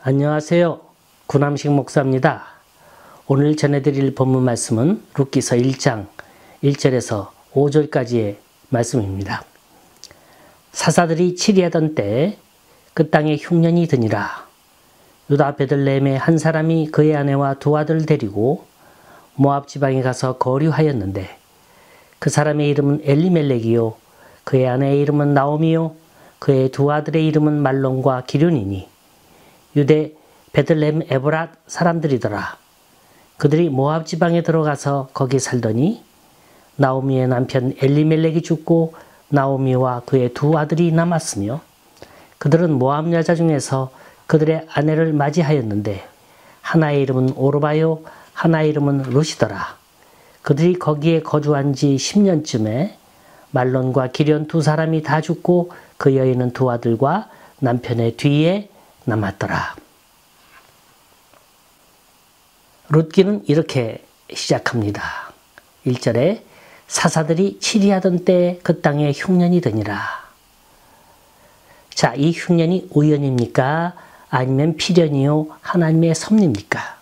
안녕하세요. 구남식 목사입니다. 오늘 전해드릴 본문 말씀은 룻기서 1장 1절에서 5절까지의 말씀입니다. 사사들이 치리하던 때에 그 땅에 흉년이 드니라. 유다 베들레헴의 한 사람이 그의 아내와 두 아들을 데리고 모압 지방에 가서 거류하였는데 그 사람의 이름은 엘리멜렉이요 그의 아내의 이름은 나오미요 그의 두 아들의 이름은 말론과 기륜이니 유대 베들레헴 에브랏 사람들이더라. 그들이 모압 지방에 들어가서 거기 살더니 나오미의 남편 엘리멜렉이 죽고 나오미와 그의 두 아들이 남았으며 그들은 모압 여자 중에서 그들의 아내를 맞이하였는데 하나의 이름은 오르바요 하나의 이름은 룻이더라. 그들이 거기에 거주한 지 10년쯤에 말론과 기련 두 사람이 다 죽고 그 여인은 두 아들과 남편의 뒤에 남았더라. 룻기는 이렇게 시작합니다. 1절에 사사들이 치리하던 때에 그 땅에 흉년이 드니라. 자, 이 흉년이 우연입니까? 아니면 필연이요? 하나님의 섭리입니까?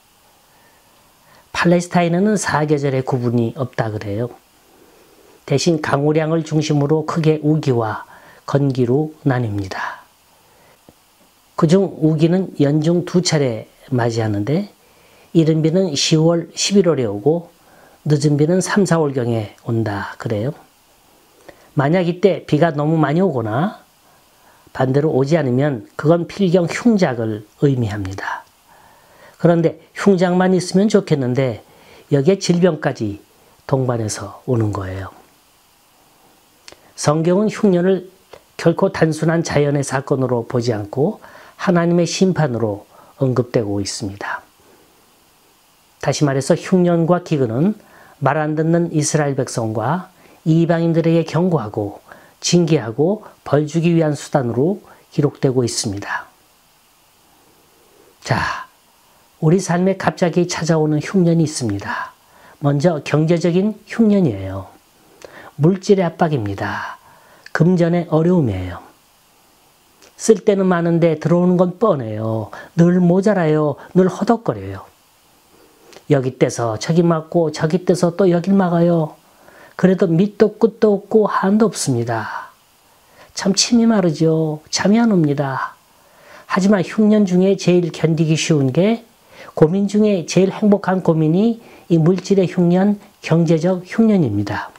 팔레스타인에는 사계절의 구분이 없다 그래요. 대신 강우량을 중심으로 크게 우기와 건기로 나뉩니다. 그중 우기는 연중 두 차례 맞이하는데 이른 비는 10월, 11월에 오고 늦은 비는 3, 4월경에 온다 그래요. 만약 이때 비가 너무 많이 오거나 반대로 오지 않으면 그건 필경 흉작을 의미합니다. 그런데 흉작만 있으면 좋겠는데 여기에 질병까지 동반해서 오는 거예요. 성경은 흉년을 결코 단순한 자연의 사건으로 보지 않고 하나님의 심판으로 언급되고 있습니다. 다시 말해서 흉년과 기근은 말 안 듣는 이스라엘 백성과 이방인들에게 경고하고 징계하고 벌 주기 위한 수단으로 기록되고 있습니다. 자, 우리 삶에 갑자기 찾아오는 흉년이 있습니다. 먼저 경제적인 흉년이에요. 물질의 압박입니다. 금전의 어려움이에요. 쓸 때는 많은데 들어오는 건 뻔해요. 늘 모자라요. 늘 허덕거려요. 여기 떼서 저기 막고 저기 떼서 또 여길 막아요. 그래도 밑도 끝도 없고 한도 없습니다. 참 침이 마르죠. 잠이 안 옵니다. 하지만 흉년 중에 제일 견디기 쉬운 게 고민 중에 제일 행복한 고민이 이 물질의 흉년, 경제적 흉년입니다.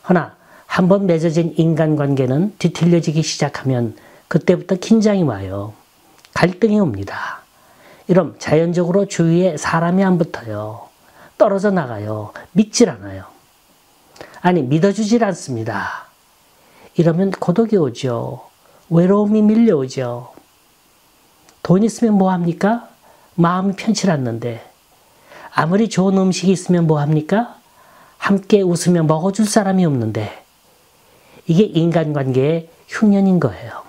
허나 한번 맺어진 인간관계는 뒤틀려지기 시작하면 그때부터 긴장이 와요. 갈등이 옵니다. 이럼 자연적으로 주위에 사람이 안 붙어요. 떨어져 나가요. 믿질 않아요. 아니 믿어주질 않습니다. 이러면 고독이 오죠. 외로움이 밀려오죠. 돈 있으면 뭐합니까? 마음이 편치 않는데. 아무리 좋은 음식이 있으면 뭐합니까? 함께 웃으며 먹어줄 사람이 없는데. 이게 인간관계의 흉년인 거예요.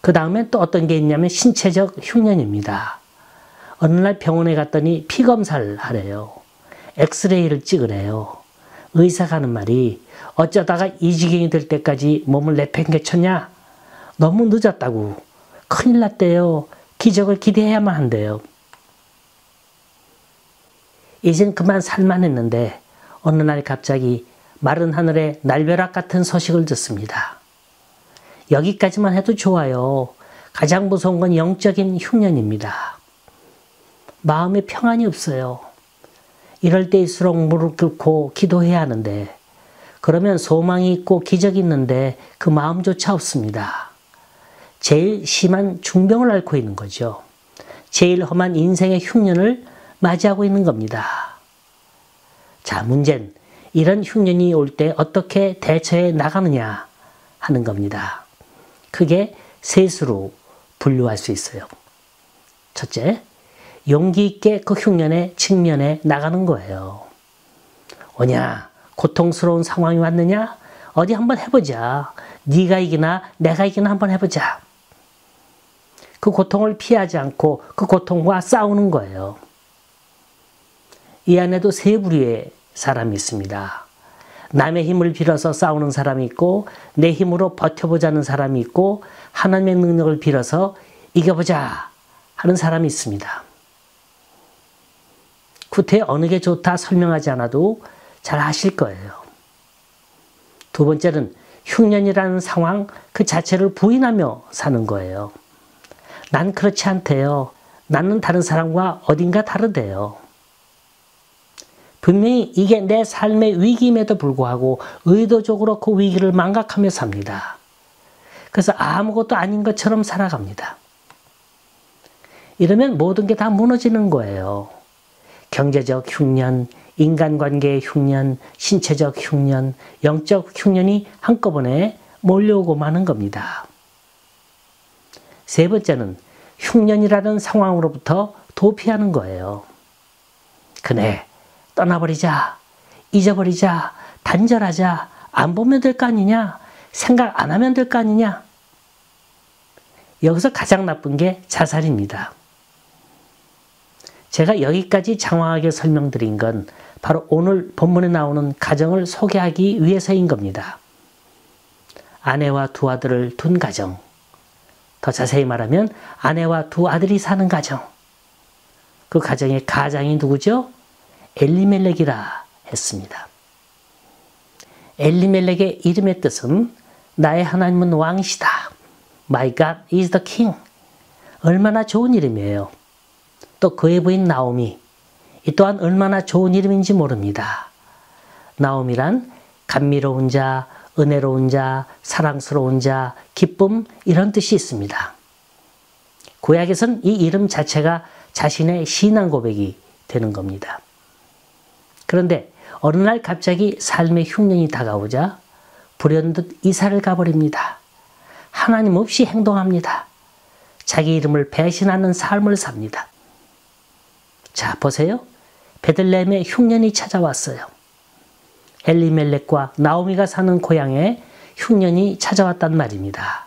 그 다음에 또 어떤 게 있냐면 신체적 흉년입니다. 어느 날 병원에 갔더니 피검사를 하래요. 엑스레이를 찍으래요. 의사가 하는 말이 어쩌다가 이 지경이 될 때까지 몸을 내팽개쳤냐? 너무 늦었다고. 큰일 났대요. 기적을 기대해야만 한대요. 이젠 그만 살만 했는데 어느 날 갑자기 마른 하늘에 날벼락 같은 소식을 듣습니다. 여기까지만 해도 좋아요. 가장 무서운 건 영적인 흉년입니다. 마음에 평안이 없어요. 이럴 때일수록 무릎 꿇고 기도해야 하는데 그러면 소망이 있고 기적이 있는데 그 마음조차 없습니다. 제일 심한 중병을 앓고 있는 거죠. 제일 험한 인생의 흉년을 맞이하고 있는 겁니다. 자, 문제는 이런 흉년이 올 때 어떻게 대처해 나가느냐 하는 겁니다. 크게 셋으로 분류할 수 있어요. 첫째, 용기 있게 그 흉년의 직면에 나가는 거예요. 오냐? 고통스러운 상황이 왔느냐? 어디 한번 해보자. 네가 이기나 내가 이기나 한번 해보자. 그 고통을 피하지 않고 그 고통과 싸우는 거예요. 이 안에도 세 부류의 사람이 있습니다. 남의 힘을 빌어서 싸우는 사람이 있고 내 힘으로 버텨보자는 사람이 있고 하나님의 능력을 빌어서 이겨보자 하는 사람이 있습니다. 구태여 어느 게 좋다 설명하지 않아도 잘 아실 거예요. 두 번째는 흉년이라는 상황 그 자체를 부인하며 사는 거예요. 난 그렇지 않대요. 나는 다른 사람과 어딘가 다르대요. 분명히 이게 내 삶의 위기임에도 불구하고 의도적으로 그 위기를 망각하며 삽니다. 그래서 아무것도 아닌 것처럼 살아갑니다. 이러면 모든 게 다 무너지는 거예요. 경제적 흉년, 인간관계의 흉년, 신체적 흉년, 영적 흉년이 한꺼번에 몰려오고 마는 겁니다. 세 번째는 흉년이라는 상황으로부터 도피하는 거예요. 그네, 떠나버리자, 잊어버리자, 단절하자, 안 보면 될 거 아니냐, 생각 안 하면 될 거 아니냐. 여기서 가장 나쁜 게 자살입니다. 제가 여기까지 장황하게 설명드린 건 바로 오늘 본문에 나오는 가정을 소개하기 위해서인 겁니다. 아내와 두 아들을 둔 가정, 더 자세히 말하면 아내와 두 아들이 사는 가정, 그 가정의 가장이 누구죠? 엘리멜렉이라 했습니다. 엘리멜렉의 이름의 뜻은 나의 하나님은 왕이시다. My God is the King. 얼마나 좋은 이름이에요. 또 그의 부인 나오미, 이 또한 얼마나 좋은 이름인지 모릅니다. 나오미란 감미로운 자, 은혜로운 자, 사랑스러운 자, 기쁨 이런 뜻이 있습니다. 구약에선 이 이름 자체가 자신의 신앙 고백이 되는 겁니다. 그런데 어느 날 갑자기 삶의 흉년이 다가오자 불현듯 이사를 가버립니다. 하나님 없이 행동합니다. 자기 이름을 배신하는 삶을 삽니다. 자, 보세요. 베들레헴에 흉년이 찾아왔어요. 엘리멜렉과 나오미가 사는 고향에 흉년이 찾아왔단 말입니다.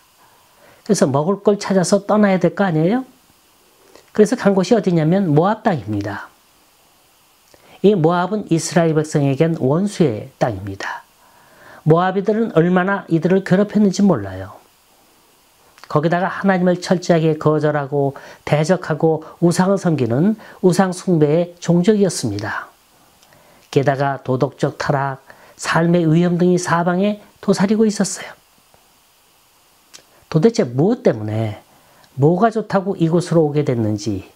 그래서 먹을 걸 찾아서 떠나야 될 거 아니에요? 그래서 간 곳이 어디냐면 모압 땅입니다. 이 모압은 이스라엘 백성에겐 원수의 땅입니다. 모압이들은 얼마나 이들을 괴롭혔는지 몰라요. 거기다가 하나님을 철저하게 거절하고 대적하고 우상을 섬기는 우상 숭배의 종족이었습니다. 게다가 도덕적 타락, 삶의 위험 등이 사방에 도사리고 있었어요. 도대체 무엇 때문에 뭐가 좋다고 이곳으로 오게 됐는지,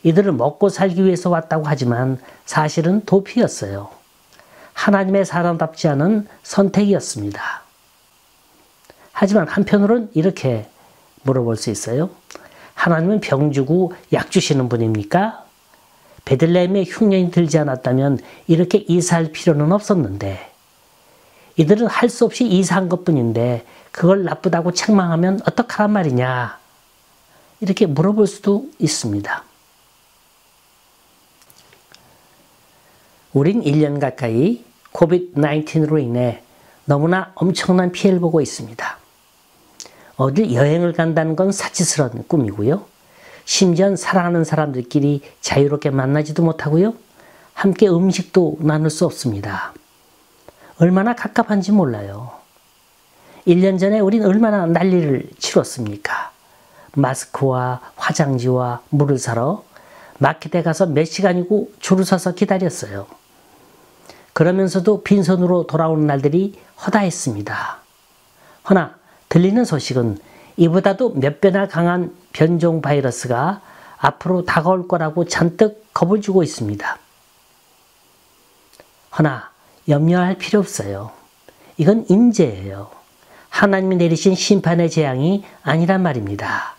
이들을 먹고 살기 위해서 왔다고 하지만 사실은 도피였어요. 하나님의 사람답지 않은 선택이었습니다. 하지만 한편으로는 이렇게 물어볼 수 있어요. 하나님은 병 주고 약 주시는 분입니까? 베들레헴에 흉년이 들지 않았다면 이렇게 이사할 필요는 없었는데, 이들은 할 수 없이 이사한 것뿐인데 그걸 나쁘다고 책망하면 어떡하란 말이냐, 이렇게 물어볼 수도 있습니다. 우린 1년 가까이 코비드-19로 인해 너무나 엄청난 피해를 보고 있습니다. 어딜 여행을 간다는 건 사치스러운 꿈이고요. 심지어 사랑하는 사람들끼리 자유롭게 만나지도 못하고요. 함께 음식도 나눌 수 없습니다. 얼마나 갑갑한지 몰라요. 1년 전에 우린 얼마나 난리를 치렀습니까? 마스크와 화장지와 물을 사러 마켓에 가서 몇 시간이고 줄을 서서 기다렸어요. 그러면서도 빈손으로 돌아오는 날들이 허다했습니다. 허나 들리는 소식은 이보다도 몇 배나 강한 변종 바이러스가 앞으로 다가올 거라고 잔뜩 겁을 주고 있습니다. 허나 염려할 필요 없어요. 이건 임재예요. 하나님이 내리신 심판의 재앙이 아니란 말입니다.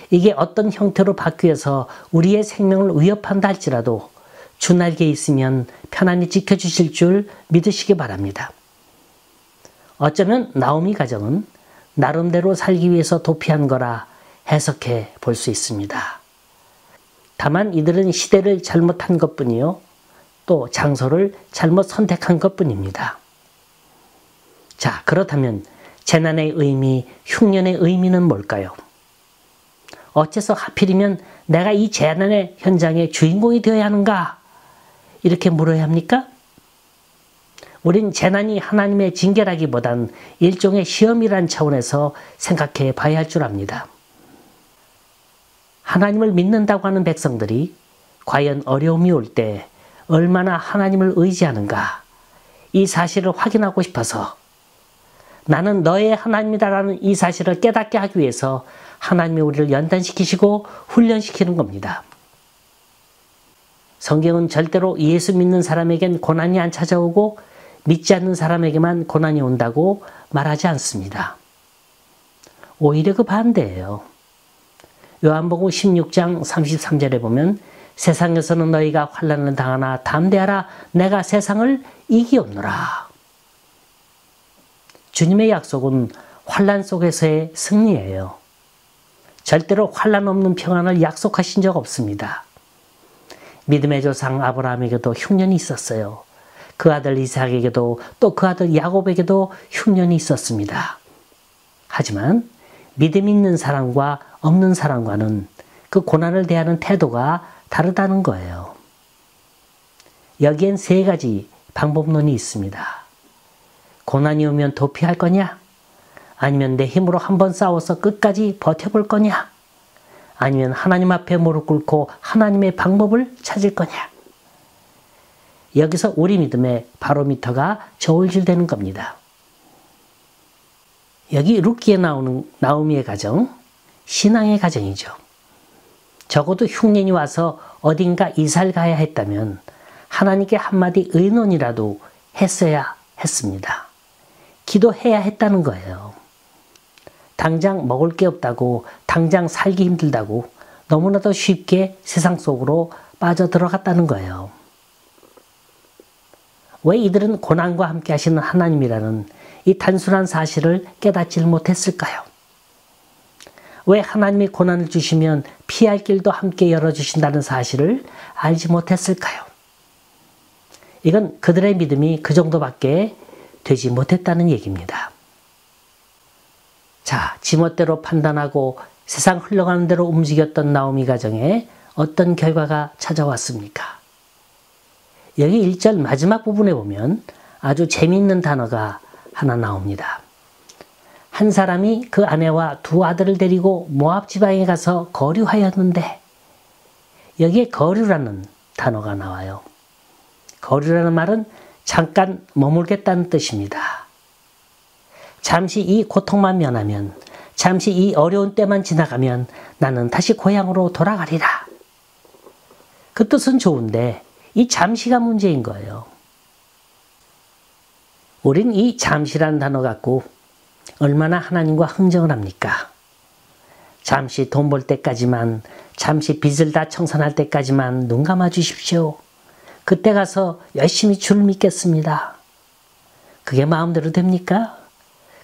이게 어떤 형태로 바뀌어서 우리의 생명을 위협한다 할지라도 주 날개에 있으면 편안히 지켜주실 줄 믿으시기 바랍니다. 어쩌면 나오미 가정은 나름대로 살기 위해서 도피한 거라 해석해 볼 수 있습니다. 다만 이들은 시대를 잘못한 것뿐이요, 또 장소를 잘못 선택한 것뿐입니다. 자, 그렇다면 재난의 의미, 흉년의 의미는 뭘까요? 어째서 하필이면 내가 이 재난의 현장의 주인공이 되어야 하는가? 이렇게 물어야 합니까? 우린 재난이 하나님의 징계라기보단 일종의 시험이란 차원에서 생각해 봐야 할 줄 압니다. 하나님을 믿는다고 하는 백성들이 과연 어려움이 올 때 얼마나 하나님을 의지하는가, 이 사실을 확인하고 싶어서 나는 너의 하나님이다라는 이 사실을 깨닫게 하기 위해서 하나님이 우리를 연단시키시고 훈련시키는 겁니다. 성경은 절대로 예수 믿는 사람에겐 고난이 안 찾아오고 믿지 않는 사람에게만 고난이 온다고 말하지 않습니다. 오히려 그 반대예요. 요한복음 16장 33절에 보면 세상에서는 너희가 환난을 당하나 담대하라, 내가 세상을 이기었노라. 주님의 약속은 환난 속에서의 승리예요. 절대로 환난 없는 평안을 약속하신 적 없습니다. 믿음의 조상 아브라함에게도 흉년이 있었어요. 그 아들 이삭에게도 또 그 아들 야곱에게도 흉년이 있었습니다. 하지만 믿음 있는 사람과 없는 사람과는 그 고난을 대하는 태도가 다르다는 거예요. 여기엔 세 가지 방법론이 있습니다. 고난이 오면 도피할 거냐? 아니면 내 힘으로 한번 싸워서 끝까지 버텨볼 거냐? 아니면 하나님 앞에 무릎 꿇고 하나님의 방법을 찾을 거냐? 여기서 우리 믿음의 바로미터가 저울질되는 겁니다. 여기 룻기에 나오는 나오미의 가정, 신앙의 가정이죠. 적어도 흉년이 와서 어딘가 이사를 가야 했다면 하나님께 한마디 의논이라도 했어야 했습니다. 기도해야 했다는 거예요. 당장 먹을 게 없다고, 당장 살기 힘들다고 너무나도 쉽게 세상 속으로 빠져들어갔다는 거예요. 왜 이들은 고난과 함께 하시는 하나님이라는 이 단순한 사실을 깨닫지 못했을까요? 왜 하나님이 고난을 주시면 피할 길도 함께 열어주신다는 사실을 알지 못했을까요? 이건 그들의 믿음이 그 정도밖에 되지 못했다는 얘기입니다. 자, 지멋대로 판단하고 세상 흘러가는 대로 움직였던 나오미 가정에 어떤 결과가 찾아왔습니까? 여기 1절 마지막 부분에 보면 아주 재미있는 단어가 하나 나옵니다. 한 사람이 그 아내와 두 아들을 데리고 모압 지방에 가서 거류하였는데, 여기에 거류라는 단어가 나와요. 거류라는 말은 잠깐 머물겠다는 뜻입니다. 잠시 이 고통만 면하면, 잠시 이 어려운 때만 지나가면 나는 다시 고향으로 돌아가리라. 그 뜻은 좋은데 이 잠시가 문제인 거예요. 우린 이 잠시라는 단어 갖고 얼마나 하나님과 흥정을 합니까? 잠시 돈 벌 때까지만, 잠시 빚을 다 청산할 때까지만 눈 감아 주십시오. 그때 가서 열심히 주를 믿겠습니다. 그게 마음대로 됩니까?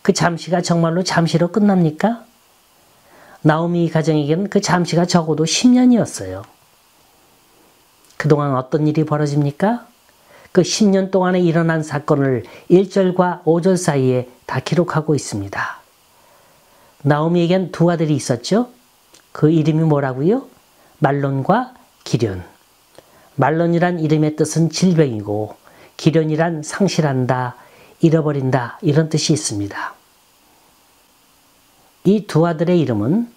그 잠시가 정말로 잠시로 끝납니까? 나오미 가정에게는 그 잠시가 적어도 10년이었어요. 그동안 어떤 일이 벌어집니까? 그 10년 동안에 일어난 사건을 1절과 5절 사이에 다 기록하고 있습니다. 나오미에겐 두 아들이 있었죠? 그 이름이 뭐라고요? 말론과 기련. 말론이란 이름의 뜻은 질병이고 기련이란 상실한다, 잃어버린다 이런 뜻이 있습니다. 이 두 아들의 이름은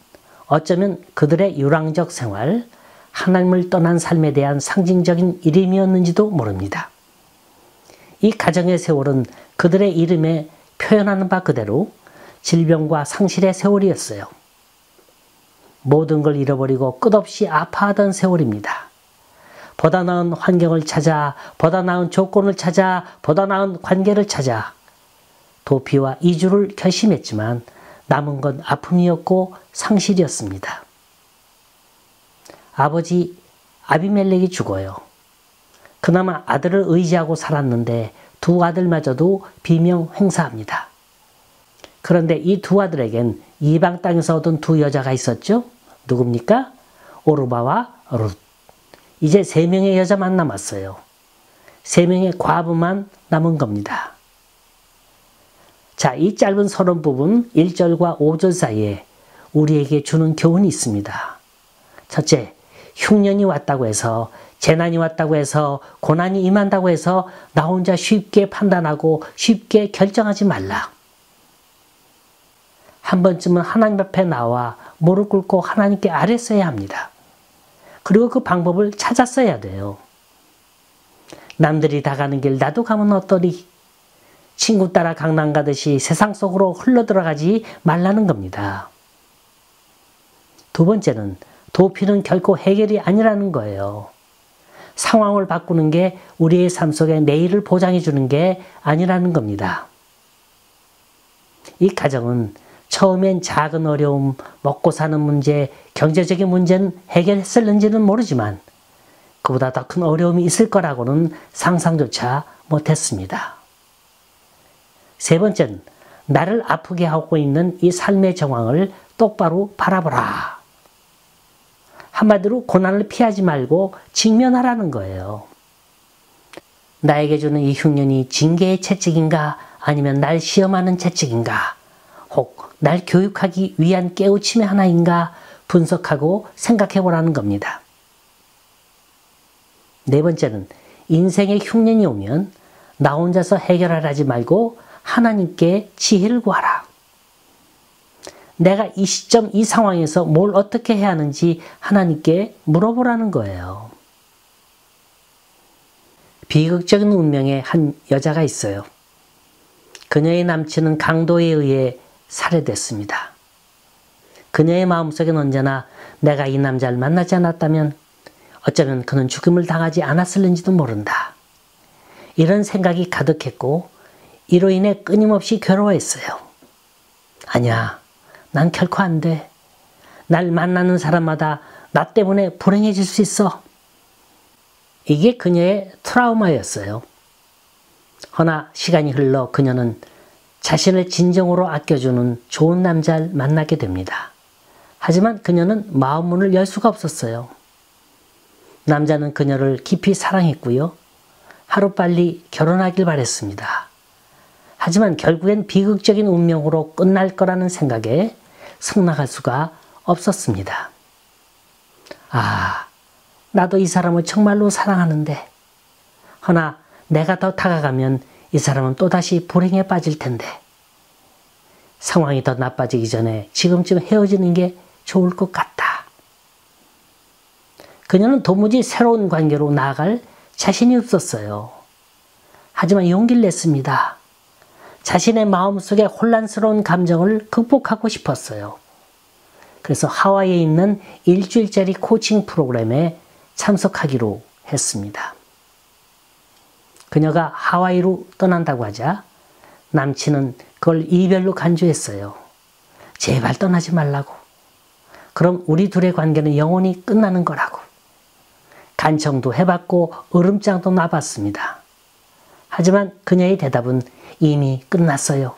어쩌면 그들의 유랑적 생활, 하나님을 떠난 삶에 대한 상징적인 이름이었는지도 모릅니다. 이 가정의 세월은 그들의 이름에 표현하는 바 그대로 질병과 상실의 세월이었어요. 모든 걸 잃어버리고 끝없이 아파하던 세월입니다. 보다 나은 환경을 찾아, 보다 나은 조건을 찾아, 보다 나은 관계를 찾아 도피와 이주를 결심했지만 남은 건 아픔이었고 상실이었습니다. 아버지 아비멜렉이 죽어요. 그나마 아들을 의지하고 살았는데 두 아들마저도 비명횡사합니다. 그런데 이 두 아들에겐 이방 땅에서 얻은 두 여자가 있었죠? 누굽니까? 오르바와 룻. 이제 3명의 여자만 남았어요. 3명의 과부만 남은 겁니다. 자, 이 짧은 서론 부분 1절과 5절 사이에 우리에게 주는 교훈이 있습니다. 첫째, 흉년이 왔다고 해서 재난이 왔다고 해서, 고난이 임한다고 해서 나 혼자 쉽게 판단하고 쉽게 결정하지 말라. 한 번쯤은 하나님 앞에 나와 무릎 꿇고 하나님께 아뢰어야 합니다. 그리고 그 방법을 찾았어야 돼요. 남들이 다 가는 길 나도 가면 어떠리? 친구 따라 강남 가듯이 세상 속으로 흘러들어가지 말라는 겁니다. 두 번째는 도피는 결코 해결이 아니라는 거예요. 상황을 바꾸는 게 우리의 삶 속에 내일을 보장해 주는 게 아니라는 겁니다. 이 가정은 처음엔 작은 어려움, 먹고 사는 문제, 경제적인 문제는 해결했을는지는 모르지만 그보다 더 큰 어려움이 있을 거라고는 상상조차 못했습니다. 세 번째는 나를 아프게 하고 있는 이 삶의 정황을 똑바로 바라보라. 한마디로 고난을 피하지 말고 직면하라는 거예요. 나에게 주는 이 흉년이 징계의 채찍인가 아니면 날 시험하는 채찍인가 혹 날 교육하기 위한 깨우침의 하나인가 분석하고 생각해보라는 겁니다. 네 번째는 인생의 흉년이 오면 나 혼자서 해결하지 말고 하나님께 지혜를 구하라. 내가 이 시점 이 상황에서 뭘 어떻게 해야 하는지 하나님께 물어보라는 거예요. 비극적인 운명의 한 여자가 있어요. 그녀의 남친은 강도에 의해 살해됐습니다. 그녀의 마음속엔 언제나 내가 이 남자를 만나지 않았다면 어쩌면 그는 죽음을 당하지 않았을는지도 모른다. 이런 생각이 가득했고 이로 인해 끊임없이 괴로워했어요. 아니야, 난 결코 안 돼. 날 만나는 사람마다 나 때문에 불행해질 수 있어. 이게 그녀의 트라우마였어요. 허나 시간이 흘러 그녀는 자신을 진정으로 아껴주는 좋은 남자를 만나게 됩니다. 하지만 그녀는 마음문을 열 수가 없었어요. 남자는 그녀를 깊이 사랑했고요. 하루빨리 결혼하길 바랬습니다. 하지만 결국엔 비극적인 운명으로 끝날 거라는 생각에 승낙할 수가 없었습니다. 아, 나도 이 사람을 정말로 사랑하는데 허나 내가 더 다가가면 이 사람은 또다시 불행에 빠질 텐데 상황이 더 나빠지기 전에 지금쯤 헤어지는 게 좋을 것 같다. 그녀는 도무지 새로운 관계로 나아갈 자신이 없었어요. 하지만 용기를 냈습니다. 자신의 마음속에 혼란스러운 감정을 극복하고 싶었어요. 그래서 하와이에 있는 일주일짜리 코칭 프로그램에 참석하기로 했습니다. 그녀가 하와이로 떠난다고 하자 남친은 그걸 이별로 간주했어요. 제발 떠나지 말라고. 그럼 우리 둘의 관계는 영원히 끝나는 거라고. 간청도 해봤고 으름장도 놔봤습니다. 하지만 그녀의 대답은 이미 끝났어요.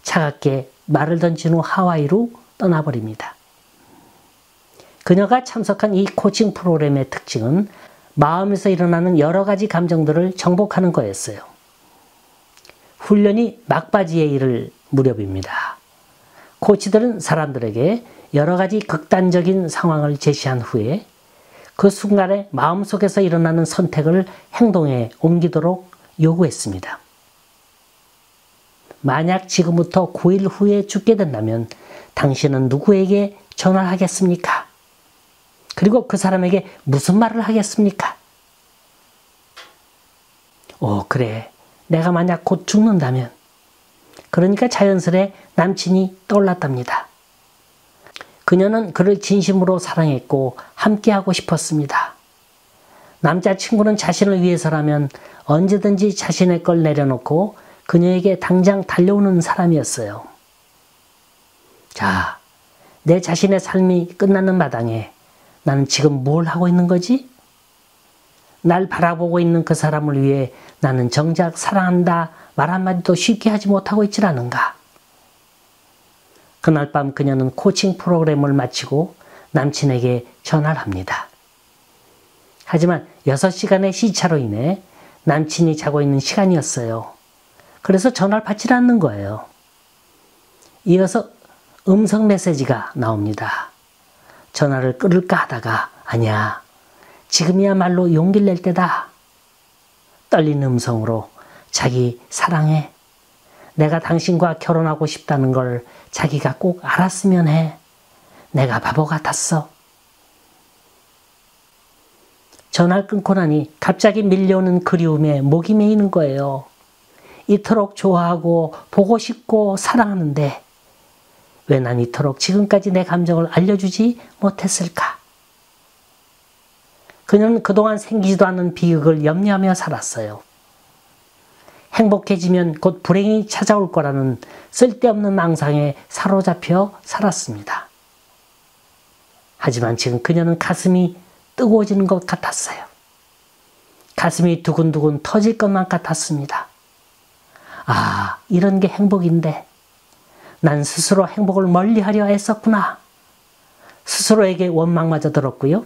차갑게 말을 던진 후 하와이로 떠나버립니다. 그녀가 참석한 이 코칭 프로그램의 특징은 마음에서 일어나는 여러 가지 감정들을 정복하는 거였어요. 훈련이 막바지에 이를 무렵입니다. 코치들은 사람들에게 여러 가지 극단적인 상황을 제시한 후에 그 순간에 마음속에서 일어나는 선택을 행동에 옮기도록 요구했습니다. 만약 지금부터 9일 후에 죽게 된다면 당신은 누구에게 전화를 하겠습니까? 그리고 그 사람에게 무슨 말을 하겠습니까? 그래. 내가 만약 곧 죽는다면. 그러니까 자연스레 남친이 떠올랐답니다. 그녀는 그를 진심으로 사랑했고 함께하고 싶었습니다. 남자친구는 자신을 위해서라면 언제든지 자신의 걸 내려놓고 그녀에게 당장 달려오는 사람이었어요. 자, 내 자신의 삶이 끝나는 마당에 나는 지금 뭘 하고 있는 거지? 날 바라보고 있는 그 사람을 위해 나는 정작 사랑한다 말 한마디도 쉽게 하지 못하고 있질 않은가? 그날 밤 그녀는 코칭 프로그램을 마치고 남친에게 전화를 합니다. 하지만 6시간의 시차로 인해 남친이 자고 있는 시간이었어요. 그래서 전화를 받지 않는 거예요. 이어서 음성 메시지가 나옵니다. 전화를 끊을까 하다가 아니야. 지금이야말로 용기를 낼 때다. 떨리는 음성으로 자기 사랑해. 내가 당신과 결혼하고 싶다는 걸 자기가 꼭 알았으면 해. 내가 바보 같았어. 전화를 끊고 나니 갑자기 밀려오는 그리움에 목이 메이는 거예요. 이토록 좋아하고 보고 싶고 사랑하는데 왜 난 이토록 지금까지 내 감정을 알려주지 못했을까? 그녀는 그동안 생기지도 않은 비극을 염려하며 살았어요. 행복해지면 곧 불행이 찾아올 거라는 쓸데없는 망상에 사로잡혀 살았습니다. 하지만 지금 그녀는 가슴이 뜨거워지는 것 같았어요. 가슴이 두근두근 터질 것만 같았습니다. 아, 이런 게 행복인데 난 스스로 행복을 멀리하려 애썼구나. 스스로에게 원망마저 들었고요.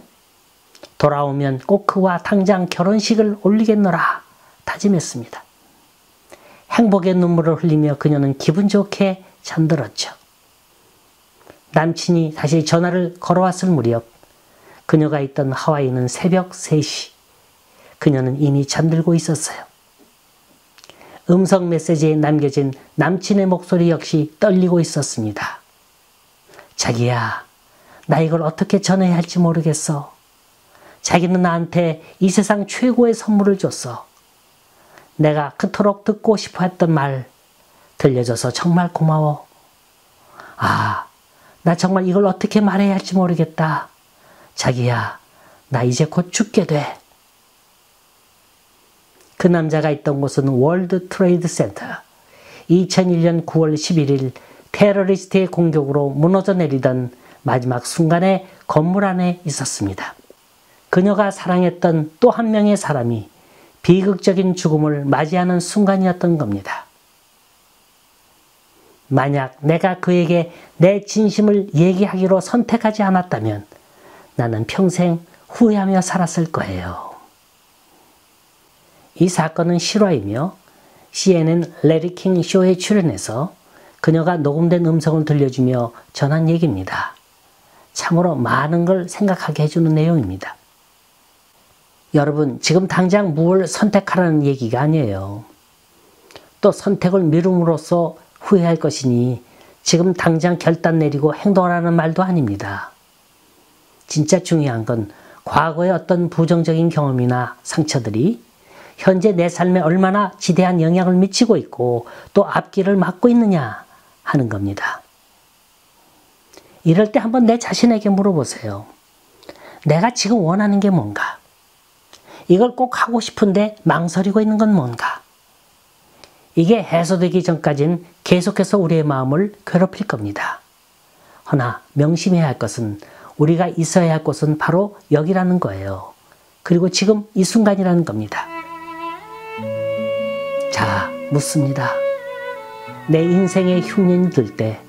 돌아오면 꼭 그와 당장 결혼식을 올리겠노라 다짐했습니다. 행복의 눈물을 흘리며 그녀는 기분 좋게 잠들었죠. 남친이 다시 전화를 걸어왔을 무렵 그녀가 있던 하와이는 새벽 3시. 그녀는 이미 잠들고 있었어요. 음성 메시지에 남겨진 남친의 목소리 역시 떨리고 있었습니다. 자기야, 나 이걸 어떻게 전해야 할지 모르겠어. 자기는 나한테 이 세상 최고의 선물을 줬어. 내가 그토록 듣고 싶어 했던 말 들려줘서 정말 고마워. 아, 나 정말 이걸 어떻게 말해야 할지 모르겠다. 자기야, 나 이제 곧 죽게 돼. 그 남자가 있던 곳은 월드 트레이드 센터. 2001년 9월 11일 테러리스트의 공격으로 무너져 내리던 마지막 순간에 건물 안에 있었습니다. 그녀가 사랑했던 또 한 명의 사람이 비극적인 죽음을 맞이하는 순간이었던 겁니다. 만약 내가 그에게 내 진심을 얘기하기로 선택하지 않았다면 나는 평생 후회하며 살았을 거예요. 이 사건은 실화이며 CNN 레리 킹 쇼에 출연해서 그녀가 녹음된 음성을 들려주며 전한 얘기입니다. 참으로 많은 걸 생각하게 해주는 내용입니다. 여러분, 지금 당장 무엇을 선택하라는 얘기가 아니에요. 또 선택을 미룸으로써 후회할 것이니 지금 당장 결단 내리고 행동하라는 말도 아닙니다. 진짜 중요한 건 과거의 어떤 부정적인 경험이나 상처들이 현재 내 삶에 얼마나 지대한 영향을 미치고 있고 또 앞길을 막고 있느냐 하는 겁니다. 이럴 때 한번 내 자신에게 물어보세요. 내가 지금 원하는 게 뭔가? 이걸 꼭 하고 싶은데 망설이고 있는 건 뭔가? 이게 해소되기 전까지는 계속해서 우리의 마음을 괴롭힐 겁니다. 허나 명심해야 할 것은 우리가 있어야 할 곳은 바로 여기라는 거예요. 그리고 지금 이 순간이라는 겁니다. 자, 묻습니다. 내 인생의 흉년이 들 때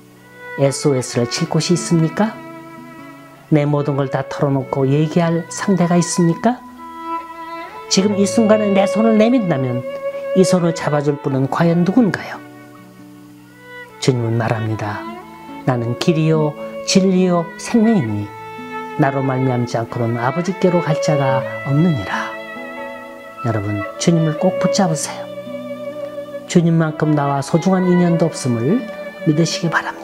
SOS를 칠 곳이 있습니까? 내 모든 걸 다 털어놓고 얘기할 상대가 있습니까? 지금 이 순간에 내 손을 내민다면 이 손을 잡아줄 분은 과연 누군가요? 주님은 말합니다. 나는 길이요 진리요 생명이니 나로 말미암지 않고는 아버지께로 갈 자가 없느니라. 여러분, 주님을 꼭 붙잡으세요. 주님만큼 나와 소중한 인연도 없음을 믿으시기 바랍니다.